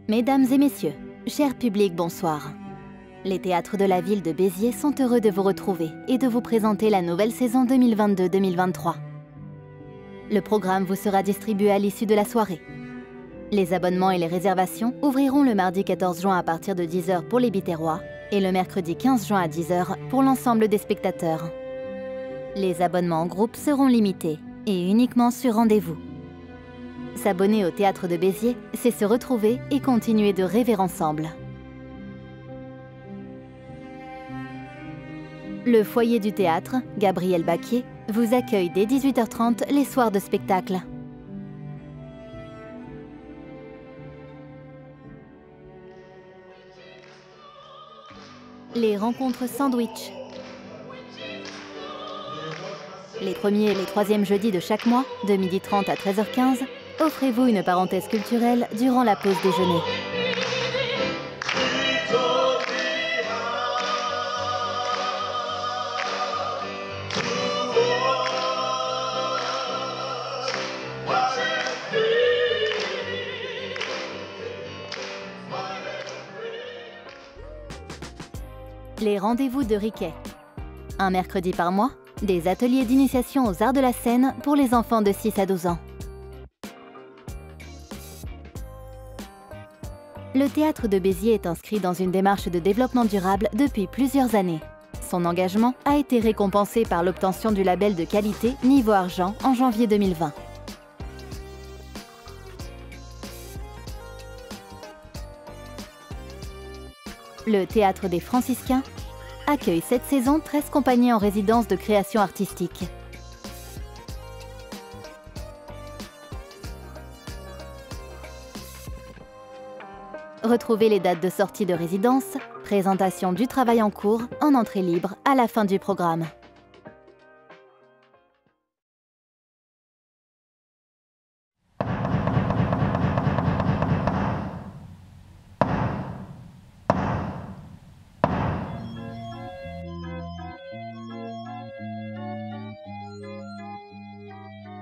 Mesdames et messieurs, cher public, bonsoir. Les théâtres de la ville de Béziers sont heureux de vous retrouver et de vous présenter la nouvelle saison 2022-2023. Le programme vous sera distribué à l'issue de la soirée. Les abonnements et les réservations ouvriront le mardi 14 juin à partir de 10 h pour les Biterrois et le mercredi 15 juin à 10 h pour l'ensemble des spectateurs. Les abonnements en groupe seront limités et uniquement sur rendez-vous. S'abonner au théâtre de Béziers, c'est se retrouver et continuer de rêver ensemble. Le foyer du théâtre, Gabriel Baquier, vous accueille dès 18 h 30 les soirs de spectacle. Les rencontres sandwich. Les premiers et les troisièmes jeudis de chaque mois, de 12h30 à 13h15, offrez-vous une parenthèse culturelle durant la pause déjeuner. Les rendez-vous de Riquet. Un mercredi par mois, des ateliers d'initiation aux arts de la scène pour les enfants de 6 à 12 ans. Le théâtre de Béziers est inscrit dans une démarche de développement durable depuis plusieurs années. Son engagement a été récompensé par l'obtention du label de qualité Niveau Argent en janvier 2020. Le Théâtre des Franciscains accueille cette saison 13 compagnies en résidence de création artistique. Retrouvez les dates de sortie de résidence, présentation du travail en cours en entrée libre à la fin du programme.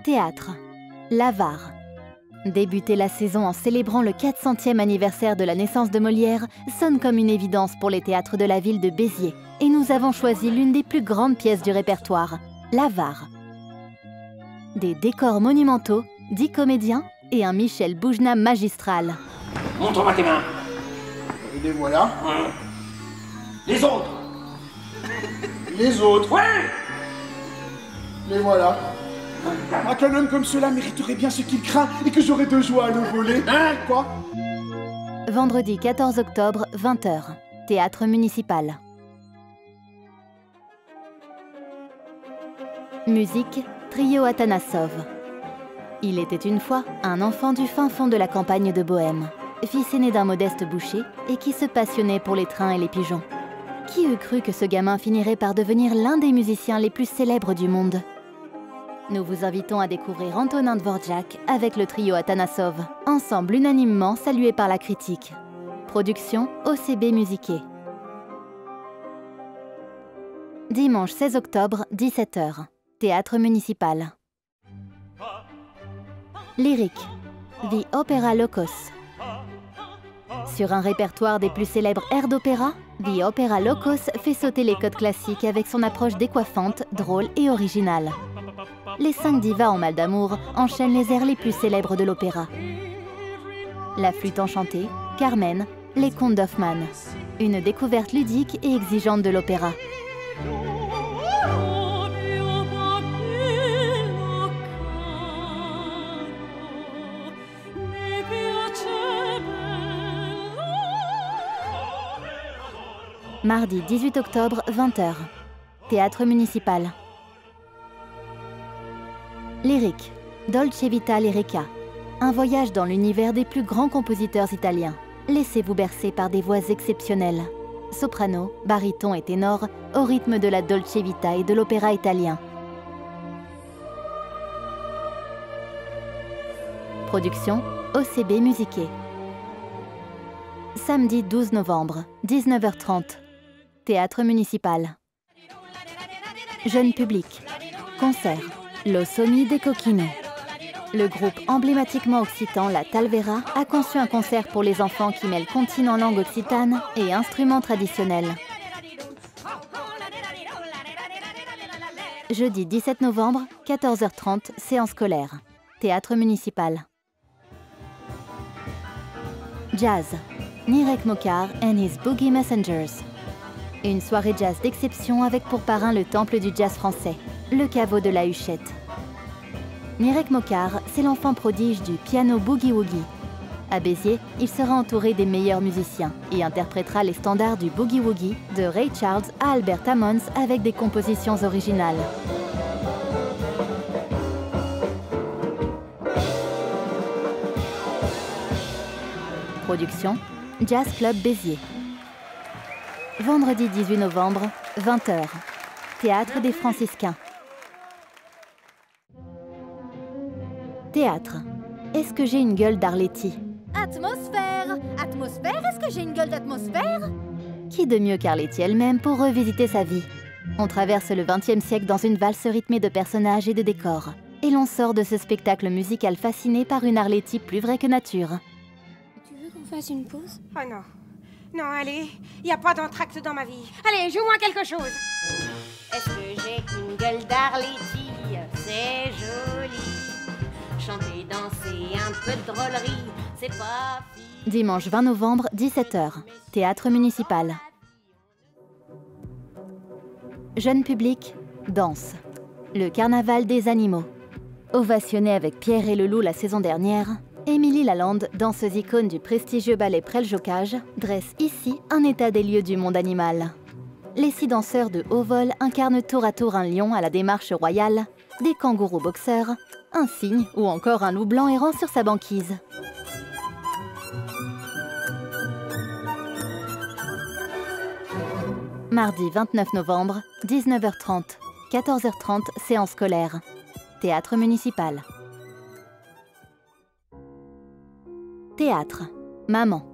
Théâtre, l'Avare. Débuter la saison en célébrant le 400e anniversaire de la naissance de Molière sonne comme une évidence pour les théâtres de la ville de Béziers. Et nous avons choisi l'une des plus grandes pièces du répertoire, l'Avare. Des décors monumentaux, 10 comédiens et un Michel Boujna magistral. Montre-moi tes mains. Et les voilà. Les autres. Les autres. Ouais. Les voilà. Qu'un homme comme cela mériterait bien ce qu'il craint et que j'aurais de joie à le voler. Hein? Quoi? Vendredi 14 octobre, 20 h, Théâtre municipal. Musique, Trio Atanassov. Il était une fois un enfant du fin fond de la campagne de Bohême, fils aîné d'un modeste boucher et qui se passionnait pour les trains et les pigeons. Qui eût cru que ce gamin finirait par devenir l'un des musiciens les plus célèbres du monde? Nous vous invitons à découvrir Antonin Dvorak avec le trio Atanassov, ensemble unanimement salué par la critique. Production OCB Musiqué. Dimanche 16 octobre, 17 h, Théâtre municipal. Lyrique, The Opera Locos. Sur un répertoire des plus célèbres airs d'opéra, The Opera Locos fait sauter les codes classiques avec son approche décoiffante, drôle et originale. Les 5 divas en mal d'amour enchaînent les airs les plus célèbres de l'opéra. La flûte enchantée, Carmen, les contes d'Hoffmann. Une découverte ludique et exigeante de l'opéra. Mardi 18 octobre, 20 h, Théâtre municipal. Lyrique, Dolce Vita Lyrica. Un voyage dans l'univers des plus grands compositeurs italiens. Laissez-vous bercer par des voix exceptionnelles. Soprano, baryton et ténor au rythme de la Dolce Vita et de l'opéra italien. Production OCB Musiqué. Samedi 12 novembre, 19h30. Théâtre municipal. Jeune public. Concert. Lo Sogni dei Coquino. Le groupe emblématiquement occitan La Talvera a conçu un concert pour les enfants qui mêle comptines en langue occitane et instruments traditionnels. Jeudi 17 novembre, 14h30, séance scolaire. Théâtre municipal. Jazz. Nirek Mokar and his Boogie Messengers. Une soirée jazz d'exception avec pour parrain le temple du jazz français, le caveau de la Huchette. Nirek Mokar, c'est l'enfant prodige du piano boogie-woogie. À Béziers, il sera entouré des meilleurs musiciens et interprétera les standards du boogie-woogie de Ray Charles à Albert Hammond avec des compositions originales. Production, Jazz Club Béziers. Vendredi 18 novembre, 20h. Théâtre des Franciscains. Théâtre. Est-ce que j'ai une gueule d'Arletty? Atmosphère! Atmosphère? Est-ce que j'ai une gueule d'atmosphère? Qui de mieux qu'Arletty elle-même pour revisiter sa vie? On traverse le XXe siècle dans une valse rythmée de personnages et de décors. Et l'on sort de ce spectacle musical fasciné par une Arletty plus vraie que nature. Tu veux qu'on fasse une pause? Oh non. Non, allez, il n'y a pas d'entracte dans ma vie. Allez, joue-moi quelque chose. Est-ce que j'ai une gueule d'Arletty? C'est joli. Chanter, danser, un peu de drôlerie, c'est pas... Dimanche 20 novembre, 17h. Théâtre municipal. Jeune public, danse. Le carnaval des animaux. Ovationnée avec Pierre et le Loup la saison dernière, Émilie Lalande, danseuse icône du prestigieux ballet Prêle-Jocage, dresse ici un état des lieux du monde animal. Les 6 danseurs de haut vol incarnent tour à tour un lion à la démarche royale, des kangourous boxeurs, un cygne ou encore un loup blanc errant sur sa banquise. Mardi 29 novembre, 19h30, 14h30, séance scolaire. Théâtre municipal. Théâtre. Maman.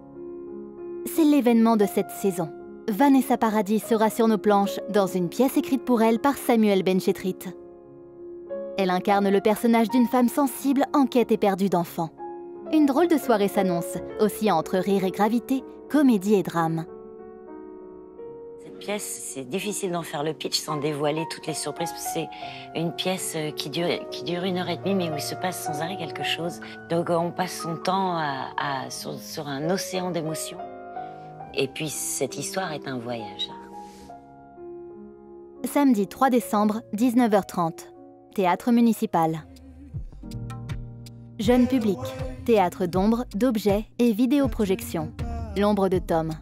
C'est l'événement de cette saison. Vanessa Paradis sera sur nos planches dans une pièce écrite pour elle par Samuel Benchetrit. Elle incarne le personnage d'une femme sensible en quête éperdue d'enfants. Une drôle de soirée s'annonce, oscillant entre rire et gravité, comédie et drame. Cette pièce, c'est difficile d'en faire le pitch sans dévoiler toutes les surprises. C'est une pièce qui dure 1h30, mais où il se passe sans arrêt quelque chose. Donc on passe son temps sur un océan d'émotions. Et puis cette histoire est un voyage. Samedi 3 décembre, 19h30. Théâtre municipal. Jeune public. Théâtre d'ombre, d'objets et vidéoprojection. L'ombre de Tom.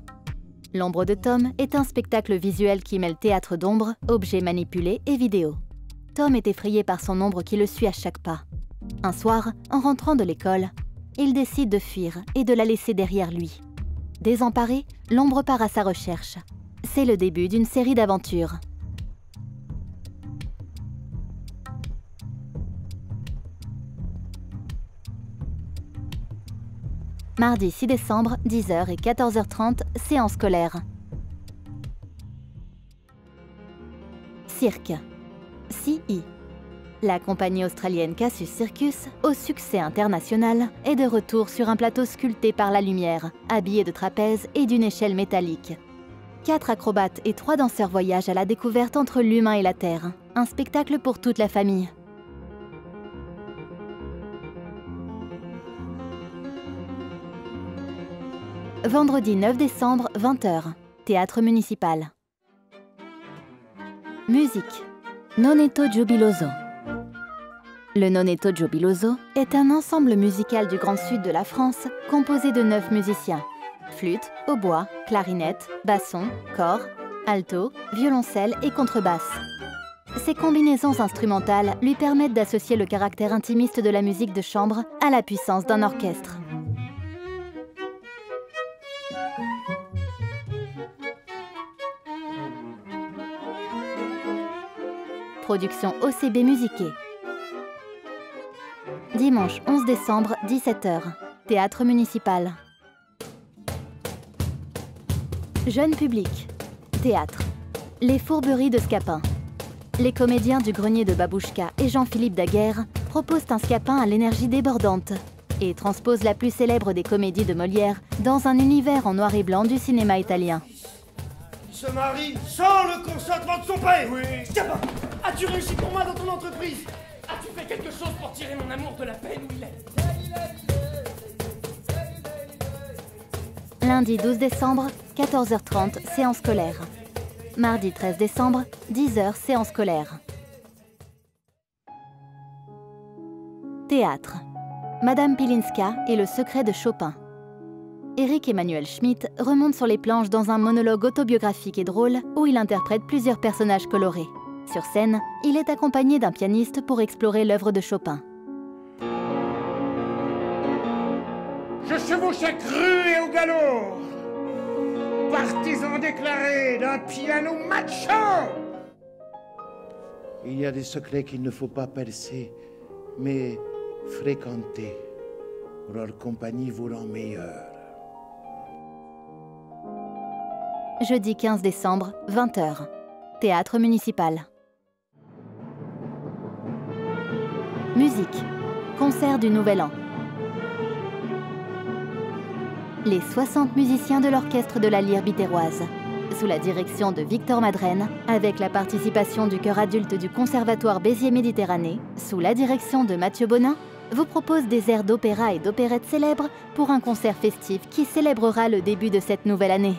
L'ombre de Tom est un spectacle visuel qui mêle théâtre d'ombre, objets manipulés et vidéo. Tom est effrayé par son ombre qui le suit à chaque pas. Un soir, en rentrant de l'école, il décide de fuir et de la laisser derrière lui. Désemparé, l'ombre part à sa recherche. C'est le début d'une série d'aventures. Mardi 6 décembre, 10h et 14h30, séance scolaire. Cirque. CI. La compagnie australienne Casus Circus, au succès international, est de retour sur un plateau sculpté par la lumière, habillé de trapèzes et d'une échelle métallique. 4 acrobates et 3 danseurs voyagent à la découverte entre l'humain et la terre. Un spectacle pour toute la famille. Vendredi 9 décembre, 20h. Théâtre municipal. Musique. Nonetto Giubiloso. Le Nonetto Giubiloso est un ensemble musical du Grand Sud de la France composé de 9 musiciens. Flûte, hautbois, clarinette, basson, cor, alto, violoncelle et contrebasse. Ces combinaisons instrumentales lui permettent d'associer le caractère intimiste de la musique de chambre à la puissance d'un orchestre. Production OCB Musiqué. Dimanche 11 décembre, 17h. Théâtre municipal. Jeune public. Théâtre. Les fourberies de Scapin. Les comédiens du Grenier de Babouchka et Jean-Philippe Daguerre proposent un Scapin à l'énergie débordante et transposent la plus célèbre des comédies de Molière dans un univers en noir et blanc du cinéma italien. Il se marie sans le consentement de son père. Oui. Scapin, as-tu réussi pour moi dans ton entreprise? As-tu fait quelque chose pour tirer mon amour de la peine où il est? Lundi 12 décembre, 14h30, séance scolaire. Mardi 13 décembre, 10h, séance scolaire. Théâtre. Madame Pilinska et le secret de Chopin. Éric Emmanuel Schmitt remonte sur les planches dans un monologue autobiographique et drôle où il interprète plusieurs personnages colorés. Sur scène, il est accompagné d'un pianiste pour explorer l'œuvre de Chopin. Je chevauchais cru et au galop, partisan déclaré d'un piano macho. Il y a des secrets qu'il ne faut pas percer, mais fréquenter. Leur compagnie vous rend meilleur. Jeudi 15 décembre, 20h. Théâtre municipal. Musique. Concert du Nouvel An. Les 60 musiciens de l'orchestre de la Lyre bitéroise, sous la direction de Victor Madrenne, avec la participation du chœur adulte du Conservatoire Béziers-Méditerranée, sous la direction de Mathieu Bonin, vous propose des airs d'opéra et d'opérette célèbres pour un concert festif qui célébrera le début de cette nouvelle année.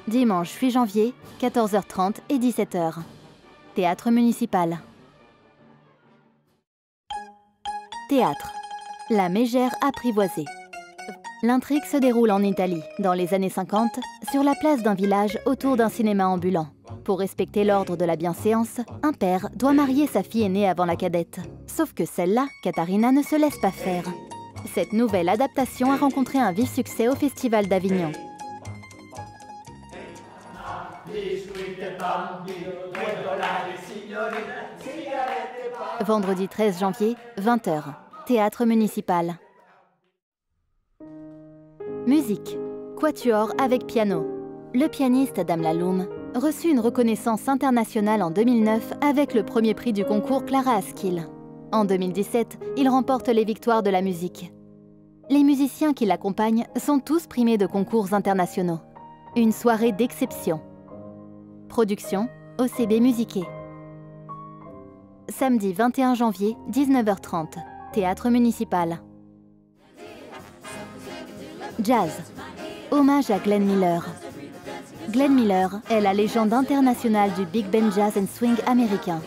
Dimanche 8 janvier, 14h30 et 17h. Théâtre municipal. Théâtre. La mégère apprivoisée. L'intrigue se déroule en Italie, dans les années 50, sur la place d'un village autour d'un cinéma ambulant. Pour respecter l'ordre de la bienséance, un père doit marier sa fille aînée avant la cadette. Sauf que celle-là, Katharina, ne se laisse pas faire. Cette nouvelle adaptation a rencontré un vif succès au Festival d'Avignon. Vendredi 13 janvier, 20h. Théâtre municipal. Musique. Quatuor avec piano. Le pianiste Adam Laloum reçut une reconnaissance internationale en 2009 avec le premier prix du concours Clara Askill. En 2017, il remporte les victoires de la musique. Les musiciens qui l'accompagnent sont tous primés de concours internationaux. Une soirée d'exception. Production OCB Musiqué. Samedi 21 janvier, 19h30. Théâtre municipal. Jazz. Hommage à Glenn Miller. Glenn Miller est la légende internationale du Big Band Jazz and Swing américain.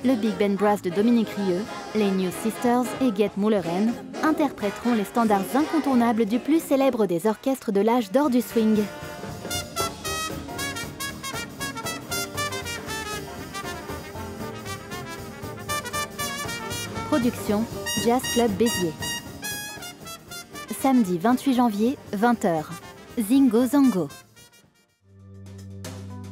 Le Big Band Brass de Dominique Rieu, les New Sisters et Get Mulleren interpréteront les standards incontournables du plus célèbre des orchestres de l'âge d'or du swing. Production Jazz Club Béziers. Samedi 28 janvier, 20h. Zingo Zango.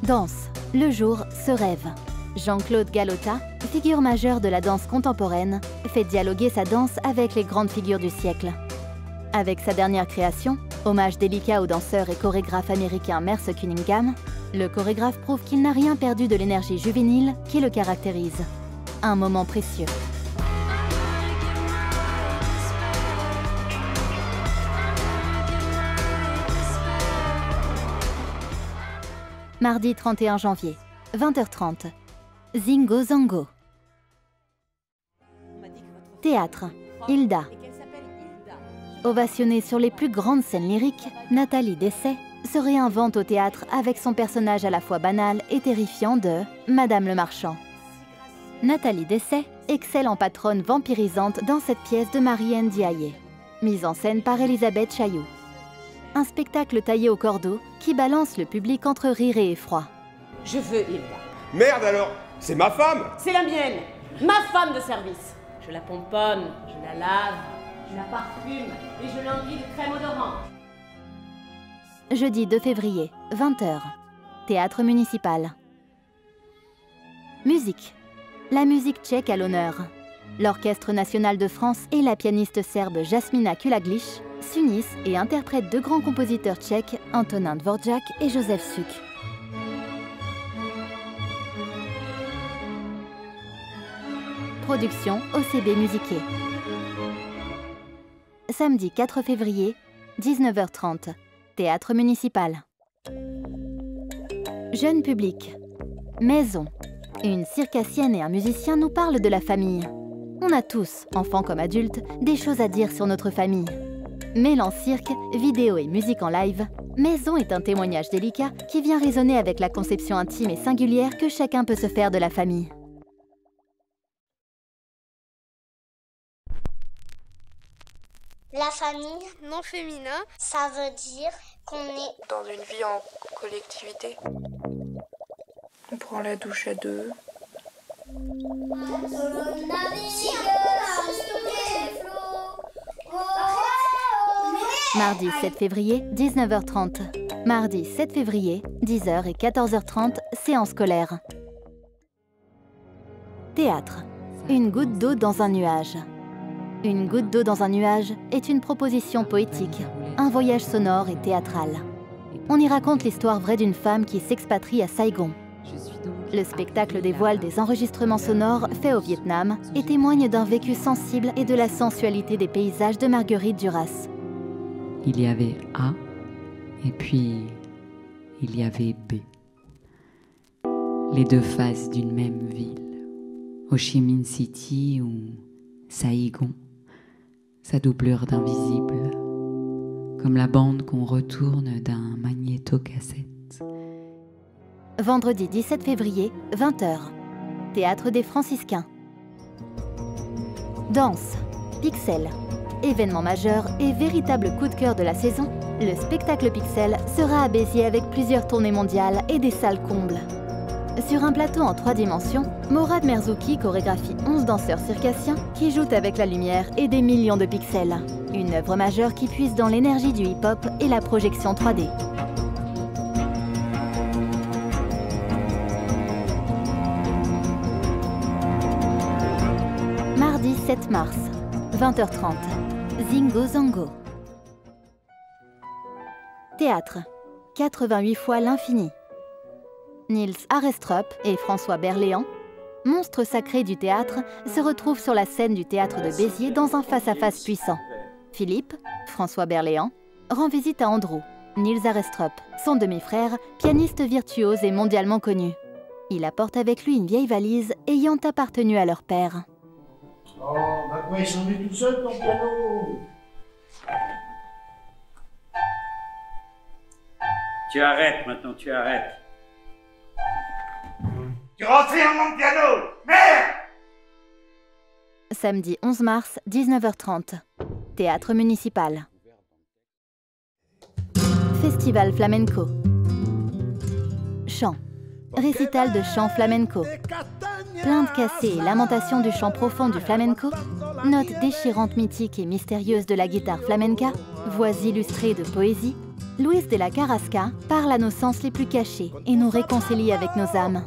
Danse. Le jour se rêve. Jean-Claude Galota, figure majeure de la danse contemporaine, fait dialoguer sa danse avec les grandes figures du siècle. Avec sa dernière création, hommage délicat au danseur et chorégraphe américain Merce Cunningham, le chorégraphe prouve qu'il n'a rien perdu de l'énergie juvénile qui le caractérise. Un moment précieux. Mardi 31 janvier, 20h30. Zingo Zango. Théâtre. Hilda. Ovationnée sur les plus grandes scènes lyriques, Nathalie Dessay se réinvente au théâtre avec son personnage à la fois banal et terrifiant de Madame le Marchand. Nathalie Dessay excelle en patronne vampirisante dans cette pièce de Marie-Anne Diaye, mise en scène par Elisabeth Chailloux. Un spectacle taillé au cordeau qui balance le public entre rire et effroi. Je veux Hilda. Merde alors, c'est ma femme. C'est la mienne, ma femme de service. Je la pomponne, je la lave, je la parfume et je l'enduis de crème odorante. Jeudi 2 février, 20h. Théâtre municipal. Musique. La musique tchèque à l'honneur. L'Orchestre national de France et la pianiste serbe Jasmina Kulaglish s'unissent et interprètent deux grands compositeurs tchèques, Antonín Dvořák et Josef Suk. Production OCB Musiqué. Samedi 4 février, 19h30, Théâtre municipal. Jeune public. Maison. Une circassienne et un musicien nous parlent de la famille. On a tous, enfants comme adultes, des choses à dire sur notre famille. Mêlant cirque, vidéo et musique en live, Maison est un témoignage délicat qui vient résonner avec la conception intime et singulière que chacun peut se faire de la famille. La famille, non féminin, ça veut dire qu'on est dans une vie en collectivité. On prend la douche à deux. Mardi 7 février, 19h30. Mardi 7 février, 10h et 14h30, séance scolaire. Théâtre. Une goutte d'eau dans un nuage. Une goutte d'eau dans un nuage est une proposition poétique, un voyage sonore et théâtral. On y raconte l'histoire vraie d'une femme qui s'expatrie à Saigon. Le spectacle dévoile des enregistrements sonores faits au Vietnam et témoigne d'un vécu sensible et de la sensualité des paysages de Marguerite Duras. Il y avait A et puis il y avait B. Les deux faces d'une même ville. Ho Chi Minh City ou Saigon, sa doublure d'invisible, comme la bande qu'on retourne d'un magnétocassette. Vendredi 17 février, 20h. Théâtre des Franciscains. Danse, Pixel. Événement majeur et véritable coup de cœur de la saison, le spectacle Pixel sera à Béziers avec plusieurs tournées mondiales et des salles combles. Sur un plateau en 3 dimensions, Morad Merzouki chorégraphie 11 danseurs circassiens qui jouent avec la lumière et des millions de pixels. Une œuvre majeure qui puise dans l'énergie du hip-hop et la projection 3D. Mardi 7 mars, 20h30, Zingo Zango. Théâtre, 88 fois l'infini. Niels Arestrup et François Berléand, monstres sacrés du théâtre, se retrouvent sur la scène du théâtre de Béziers dans un face-à-face puissant. Philippe, François Berléand, rend visite à Andrew, Niels Arestrup, son demi-frère, pianiste virtuose et mondialement connu. Il apporte avec lui une vieille valise ayant appartenu à leur père. Oh, bah quoi, il s'en est tout seul, ton piano? Tu arrêtes maintenant, tu arrêtes. Tu rentres dans mon piano! Merde! Samedi 11 mars, 19h30. Théâtre municipal. Festival flamenco. Chant. Récital de chant flamenco. Plaintes cassées et lamentations du chant profond du flamenco. Notes déchirantes, mythiques et mystérieuses de la guitare flamenca. Voix illustrées de poésie. Luis de la Carrasca parle à nos sens les plus cachés et nous réconcilie avec nos âmes.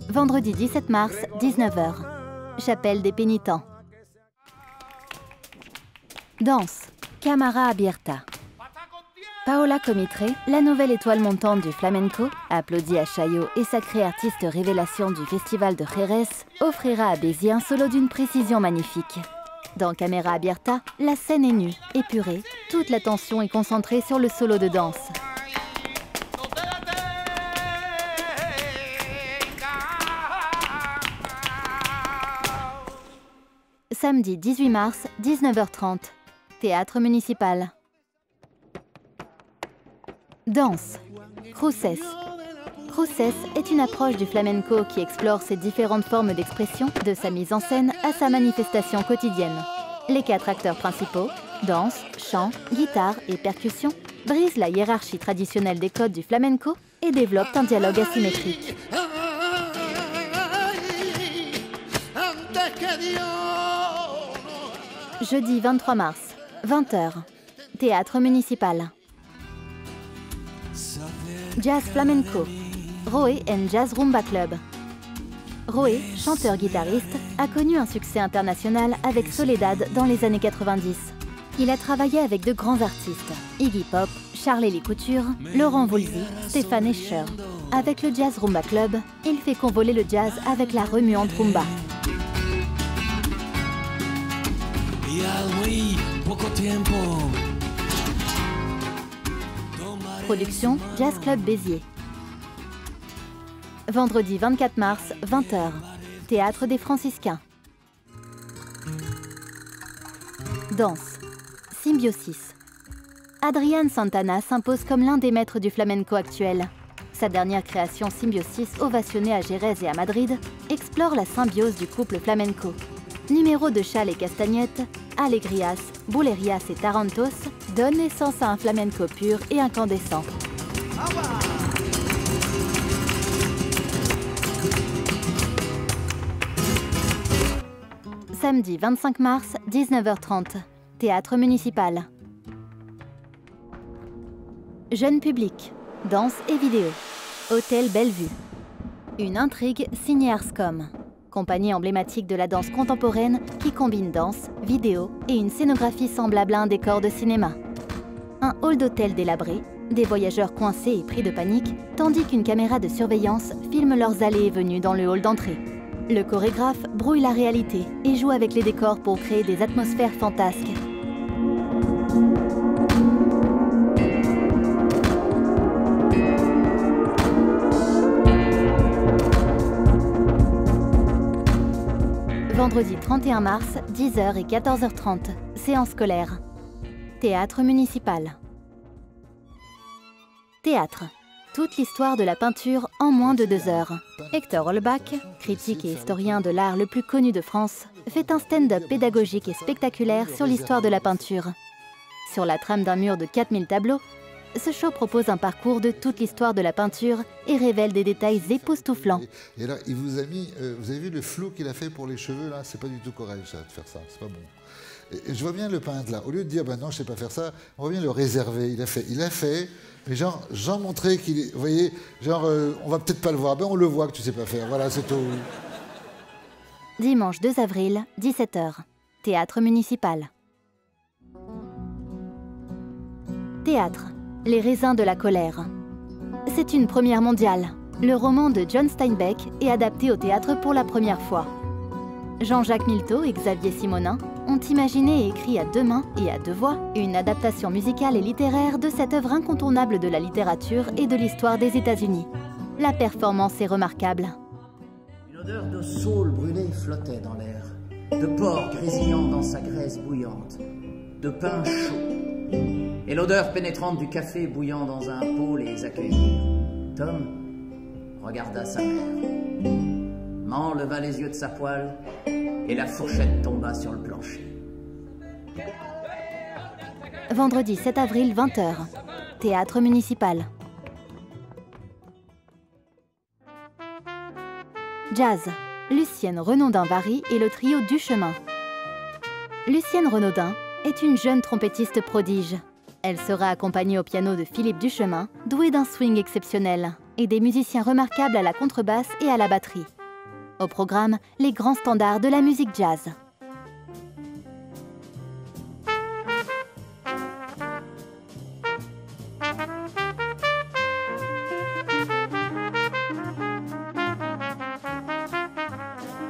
Vendredi 17 mars, 19h. Chapelle des Pénitents. Danse, Camara Abierta. Paola Comitre, la nouvelle étoile montante du flamenco, applaudie à Chaillot et sacrée artiste révélation du festival de Jerez, offrira à Béziers un solo d'une précision magnifique. Dans Camara Abierta, la scène est nue, épurée, toute l'attention est concentrée sur le solo de danse. Samedi 18 mars, 19h30. Théâtre municipal. Danse. Cruces. Cruces est une approche du flamenco qui explore ses différentes formes d'expression, de sa mise en scène à sa manifestation quotidienne. Les 4 acteurs principaux, danse, chant, guitare et percussion, brisent la hiérarchie traditionnelle des codes du flamenco et développent un dialogue asymétrique. Jeudi 23 mars, 20h. Théâtre municipal. Jazz flamenco. Roé and Jazz Rumba Club. Roé, chanteur-guitariste, a connu un succès international avec Soledad dans les années 90. Il a travaillé avec de grands artistes, Iggy Pop, Charles-Élie Couture, Laurent Voulzy, Stéphane Escher. Avec le Jazz Rumba Club, il fait convoler le jazz avec la remuante rumba. Production Jazz Club Béziers. Vendredi 24 mars, 20h. Théâtre des Franciscains. Danse. Symbiosis. Adrián Santana s'impose comme l'un des maîtres du flamenco actuel. Sa dernière création Symbiosis, ovationnée à Jerez et à Madrid, explore la symbiose du couple flamenco. Numéro de châle et castagnettes, alegrias, boulerias et tarantos donnent naissance à un flamenco pur et incandescent. Samedi 25 mars, 19h30. Théâtre municipal. Jeune public. Danse et vidéo. Hôtel Bellevue. Une intrigue signée Arscom. Compagnie emblématique de la danse contemporaine qui combine danse, vidéo et une scénographie semblable à un décor de cinéma. Un hall d'hôtel délabré, des voyageurs coincés et pris de panique, tandis qu'une caméra de surveillance filme leurs allées et venues dans le hall d'entrée. Le chorégraphe brouille la réalité et joue avec les décors pour créer des atmosphères fantasques. Vendredi 31 mars, 10h et 14h30. Séance scolaire. Théâtre municipal. Théâtre. Toute l'histoire de la peinture en moins de 2 heures. Hector Holbach, critique et historien de l'art le plus connu de France, fait un stand-up pédagogique et spectaculaire sur l'histoire de la peinture. Sur la trame d'un mur de 4000 tableaux, ce show propose un parcours de toute l'histoire de la peinture et révèle des détails époustouflants. Et là, il vous a mis, vous avez vu le flou qu'il a fait pour les cheveux là, c'est pas du tout correct ça, de faire ça, c'est pas bon. Et je vois bien le peintre là, au lieu de dire, ben non, je sais pas faire ça, on voit bien le réserver, il a fait, mais genre, Jean montrait qu'il, vous voyez, genre, on va peut-être pas le voir, ben on le voit que tu sais pas faire, voilà, c'est tout. Dimanche 2 avril, 17h. Théâtre municipal. Théâtre. Les raisins de la colère. C'est une première mondiale. Le roman de John Steinbeck est adapté au théâtre pour la première fois. Jean-Jacques Milteau et Xavier Simonin ont imaginé et écrit à 2 mains et à 2 voix une adaptation musicale et littéraire de cette œuvre incontournable de la littérature et de l'histoire des États-Unis. La performance est remarquable. Une odeur de saule brûlée flottait dans l'air, de porc grésillant dans sa graisse bouillante, de pain chaud, et l'odeur pénétrante du café bouillant dans un pot les accueillir. Tom regarda sa mère. Man leva les yeux de sa poêle et la fourchette tomba sur le plancher. Vendredi 7 avril, 20h. Théâtre municipal. Jazz. Lucienne Renaudin-Vary et le trio du Chemin. Lucienne Renaudin est une jeune trompettiste prodige. Elle sera accompagnée au piano de Philippe Duchemin, doué d'un swing exceptionnel, et des musiciens remarquables à la contrebasse et à la batterie. Au programme, les grands standards de la musique jazz.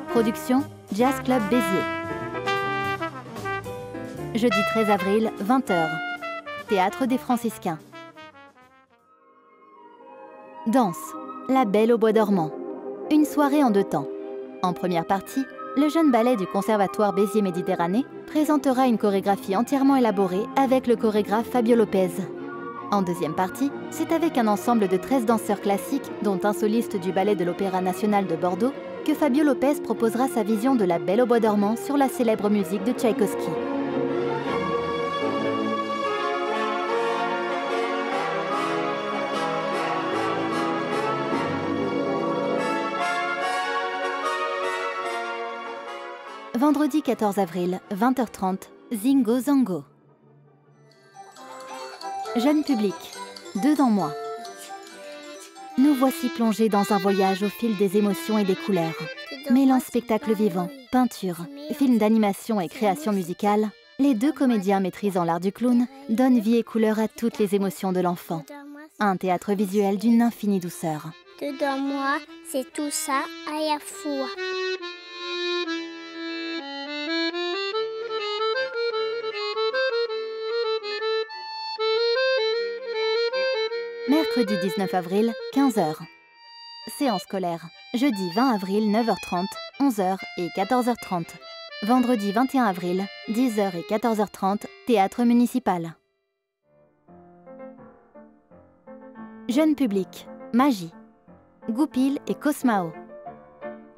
Production Jazz Club Béziers. Jeudi 13 avril, 20h. Théâtre des Franciscains. Danse. La Belle au bois dormant. Une soirée en 2 temps. En première partie, le jeune ballet du Conservatoire Béziers Méditerranée présentera une chorégraphie entièrement élaborée avec le chorégraphe Fabio Lopez. En deuxième partie, c'est avec un ensemble de 13 danseurs classiques, dont un soliste du Ballet de l'Opéra National de Bordeaux, que Fabio Lopez proposera sa vision de La Belle au bois dormant sur la célèbre musique de Tchaïkovski. Vendredi 14 avril, 20h30, Zingo Zango. Jeune public, dedans moi. Nous voici plongés dans un voyage au fil des émotions et des couleurs. Mêlant spectacle vivant, peinture, film d'animation et création musicale, les deux comédiens maîtrisant l'art du clown donnent vie et couleur à toutes les émotions de l'enfant. Un théâtre visuel d'une infinie douceur. Dedans moi, c'est tout ça à la fois. Mercredi 19 avril, 15h. Séance scolaire. Jeudi 20 avril, 9h30, 11h et 14h30. Vendredi 21 avril, 10h et 14h30, théâtre municipal. Jeune public, magie. Goupil et Cosmao.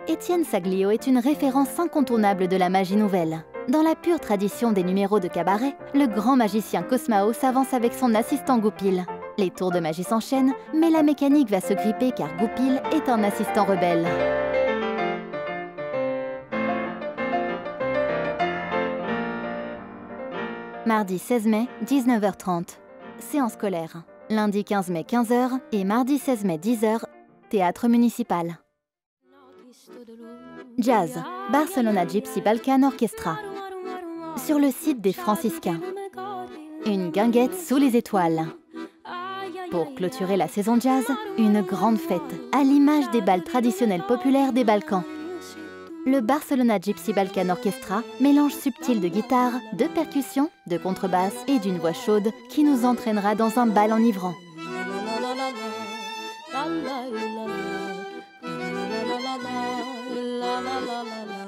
Étienne Saglio est une référence incontournable de la magie nouvelle. Dans la pure tradition des numéros de cabaret, le grand magicien Cosmao s'avance avec son assistant Goupil. Les tours de magie s'enchaînent, mais la mécanique va se gripper car Goupil est un assistant rebelle. Mardi 16 mai, 19h30. Séance scolaire. Lundi 15 mai, 15h et mardi 16 mai, 10h, théâtre municipal. Jazz, Barcelona Gypsy Balkan Orchestra. Sur le site des Franciscains. Une guinguette sous les étoiles. Pour clôturer la saison jazz, une grande fête, à l'image des bals traditionnels populaires des Balkans. Le Barcelona Gypsy Balkan Orchestra, mélange subtil de guitare, de percussions, de contrebasse et d'une voix chaude qui nous entraînera dans un bal enivrant.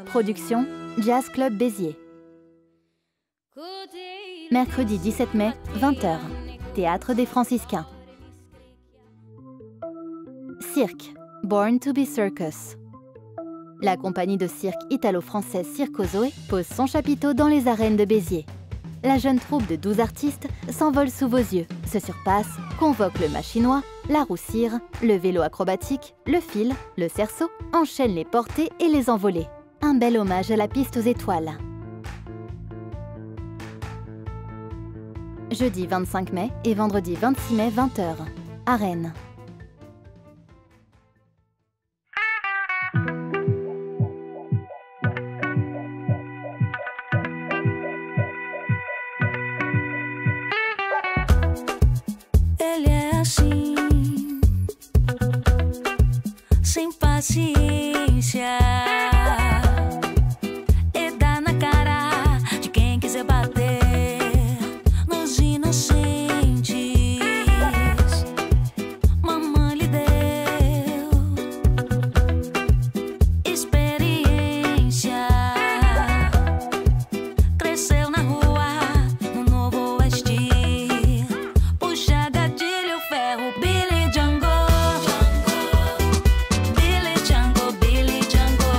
Production Jazz Club Béziers. Mercredi 17 mai, 20h. Théâtre des Franciscains. Cirque, Born to be Circus. La compagnie de cirque italo-française Circo Zoé pose son chapiteau dans les arènes de Béziers. La jeune troupe de 12 artistes s'envole sous vos yeux, se surpasse, convoque le machinois, la roue cire, le vélo acrobatique, le fil, le cerceau, enchaîne les portées et les envolées. Un bel hommage à la piste aux étoiles. Jeudi 25 mai et vendredi 26 mai 20h, à Rennes. Ele é assim, sem paciência, e dá na cara de quem quiser bater nos inocentes. Mamãe lhe deu experiência, cresceu na rua no novo oeste. Puxa gatilho, ferro, Billy Django. Billy Django, Billy Django.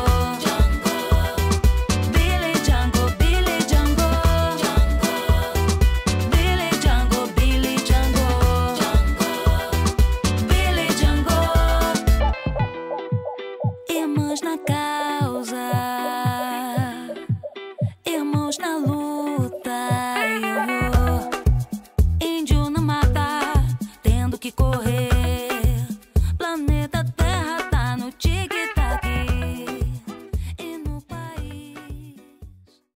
Billy Django, Billy Django. Billy Django, Billy Django. Billy Django. Irmãs na causa,